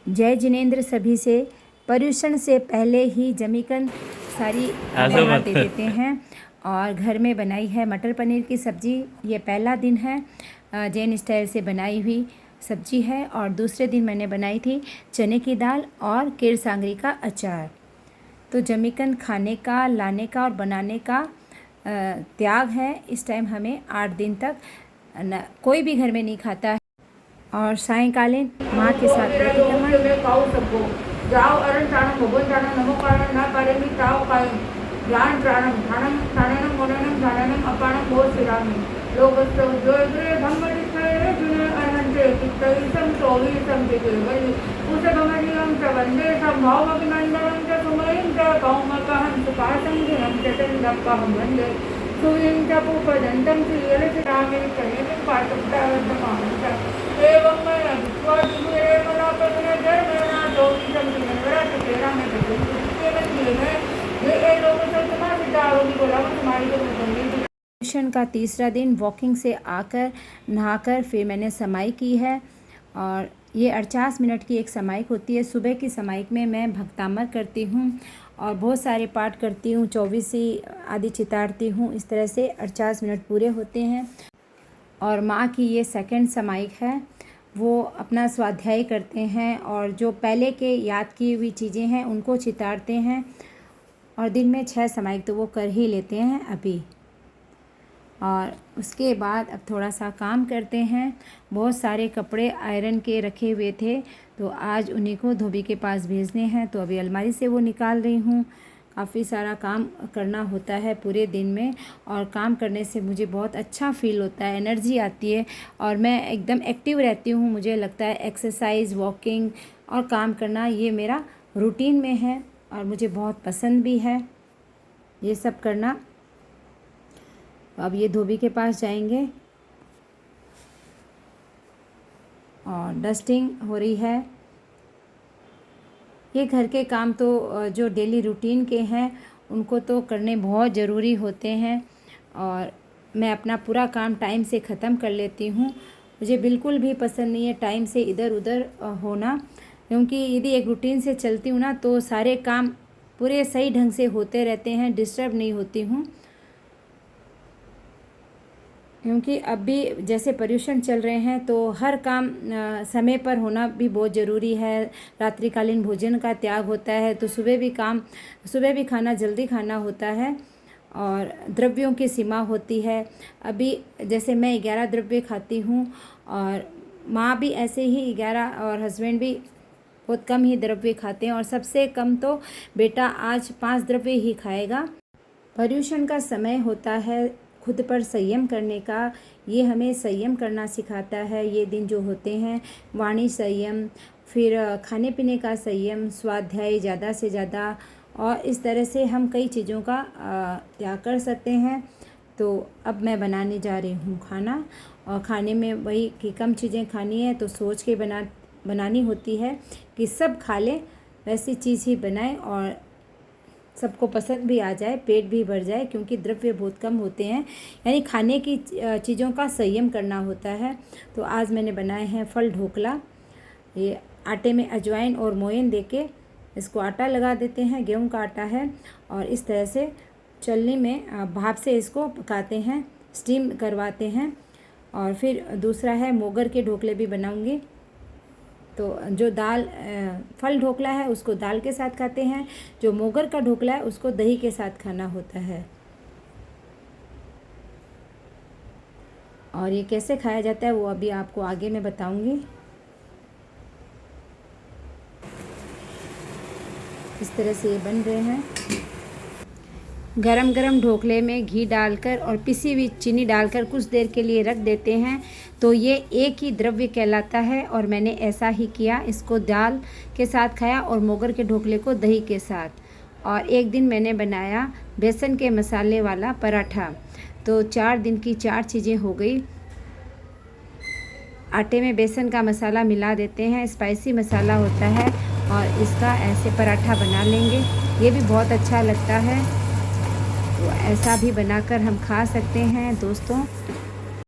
जय जिनेंद्र सभी से। पर्यूषण से पहले ही जमीकन सारी नहा दे देते हैं और घर में बनाई है मटर पनीर की सब्ज़ी। ये पहला दिन है जैन स्टाइल से बनाई हुई सब्ज़ी है। और दूसरे दिन मैंने बनाई थी चने की दाल और केर सांगरी का अचार। तो जमीकन खाने का, लाने का और बनाने का त्याग है। इस टाइम हमें 8 दिन तक कोई भी घर में नहीं खाता है। और सायंकालीन माँ के साथ जाओ अरण त्राणम भगवन त्राणम नमो कारण ना पारेमी ताव काय ज्ञान त्राणम ध्यानम ध्यानम मननम ध्यानम अपाणम बोल श्रीरामी लोकस्य उज्ज्वले धम्मनिष्ठे जुने अनंते चित्तईसम सोवीसम चिकेवली उसे भमनियम च वंदे संभाव अभिनंदनम च सुमयं च कौमकहं सुपासं गुणं च चंदकहं वंदे सूर्यं च पूपदन्तं श्रीयलसितामे चयनं पाठप्रावद्धमानं च एवं मैं विश्वादिगुरे मनापने धर्मेणा जोगितं विनम्रत तेरा में भजन केवल ये है ये लोग संतमा सिद्धारों की बोला तुम्हारी को मुझे पर्यूषण का तीसरा दिन वॉकिंग से आकर नहाकर फिर मैंने समाई की है। और ये 48 मिनट की एक समाइक होती है। सुबह की समाइक में मैं भक्तामर करती हूँ और बहुत सारे पाठ करती हूँ, 24 आदि चितारती हूँ। इस तरह से 48 मिनट पूरे होते हैं। और माँ की ये सेकंड समाइक है, वो अपना स्वाध्याय करते हैं और जो पहले के याद की हुई चीज़ें हैं उनको चितारते हैं। और दिन में 6 समाइक तो वो कर ही लेते हैं अभी। और उसके बाद अब थोड़ा सा काम करते हैं। बहुत सारे कपड़े आयरन के रखे हुए थे तो आज उन्हीं को धोबी के पास भेजने हैं, तो अभी अलमारी से वो निकाल रही हूँ। काफ़ी सारा काम करना होता है पूरे दिन में और काम करने से मुझे बहुत अच्छा फील होता है, एनर्जी आती है और मैं एकदम एक्टिव रहती हूँ। मुझे लगता है एक्सरसाइज, वॉकिंग और काम करना ये मेरा रूटीन में है और मुझे बहुत पसंद भी है ये सब करना। अब ये धोबी के पास जाएंगे और डस्टिंग हो रही है। ये घर के काम तो जो डेली रूटीन के हैं उनको तो करने बहुत ज़रूरी होते हैं और मैं अपना पूरा काम टाइम से ख़त्म कर लेती हूँ। मुझे बिल्कुल भी पसंद नहीं है टाइम से इधर उधर होना, क्योंकि यदि एक रूटीन से चलती हूँ ना तो सारे काम पूरे सही ढंग से होते रहते हैं, डिस्टर्ब नहीं होती हूँ। क्योंकि अब भी जैसे पर्यूषण चल रहे हैं तो हर काम समय पर होना भी बहुत ज़रूरी है। रात्रिकालीन भोजन का त्याग होता है तो सुबह भी खाना जल्दी खाना होता है और द्रव्यों की सीमा होती है। अभी जैसे मैं 11 द्रव्य खाती हूँ और माँ भी ऐसे ही 11 और हस्बैंड भी बहुत कम ही द्रव्य खाते हैं और सबसे कम तो बेटा आज 5 द्रव्य ही खाएगा। पर्यूषण का समय होता है खुद पर संयम करने का। ये हमें संयम करना सिखाता है। ये दिन जो होते हैं वाणी संयम, फिर खाने पीने का संयम, स्वाध्याय ज़्यादा से ज़्यादा, और इस तरह से हम कई चीज़ों का त्याग कर सकते हैं। तो अब मैं बनाने जा रही हूँ खाना और खाने में वही कि कम चीज़ें खानी है तो सोच के बनानी होती है कि सब खा लें, वैसी चीज़ ही बनाएं और सबको पसंद भी आ जाए, पेट भी भर जाए, क्योंकि द्रव्य बहुत कम होते हैं। यानी खाने की चीज़ों का संयम करना होता है। तो आज मैंने बनाए हैं फल ढोकला। ये आटे में अजवाइन और मोयन देके इसको आटा लगा देते हैं, गेहूं का आटा है, और इस तरह से चलनी में भाप से इसको पकाते हैं, स्टीम करवाते हैं। और फिर दूसरा है मोगर के ढोकले भी बनाऊंगी। तो जो फल ढोकला है उसको दाल के साथ खाते हैं, जो मोगर का ढोकला है उसको दही के साथ खाना होता है। और ये कैसे खाया जाता है वो अभी आपको आगे मैं बताऊंगी। इस तरह से ये बन रहे हैं। गरम गरम ढोकले में घी डालकर और पिसी हुई चीनी डालकर कुछ देर के लिए रख देते हैं तो ये एक ही द्रव्य कहलाता है। और मैंने ऐसा ही किया, इसको दाल के साथ खाया और मोगर के ढोकले को दही के साथ। और एक दिन मैंने बनाया बेसन के मसाले वाला पराठा। तो 4 दिन की 4 चीज़ें हो गई। आटे में बेसन का मसाला मिला देते हैं, स्पाइसी मसाला होता है, और इसका ऐसे पराठा बना लेंगे। ये भी बहुत अच्छा लगता है। तो ऐसा भी बनाकर हम खा सकते हैं दोस्तों।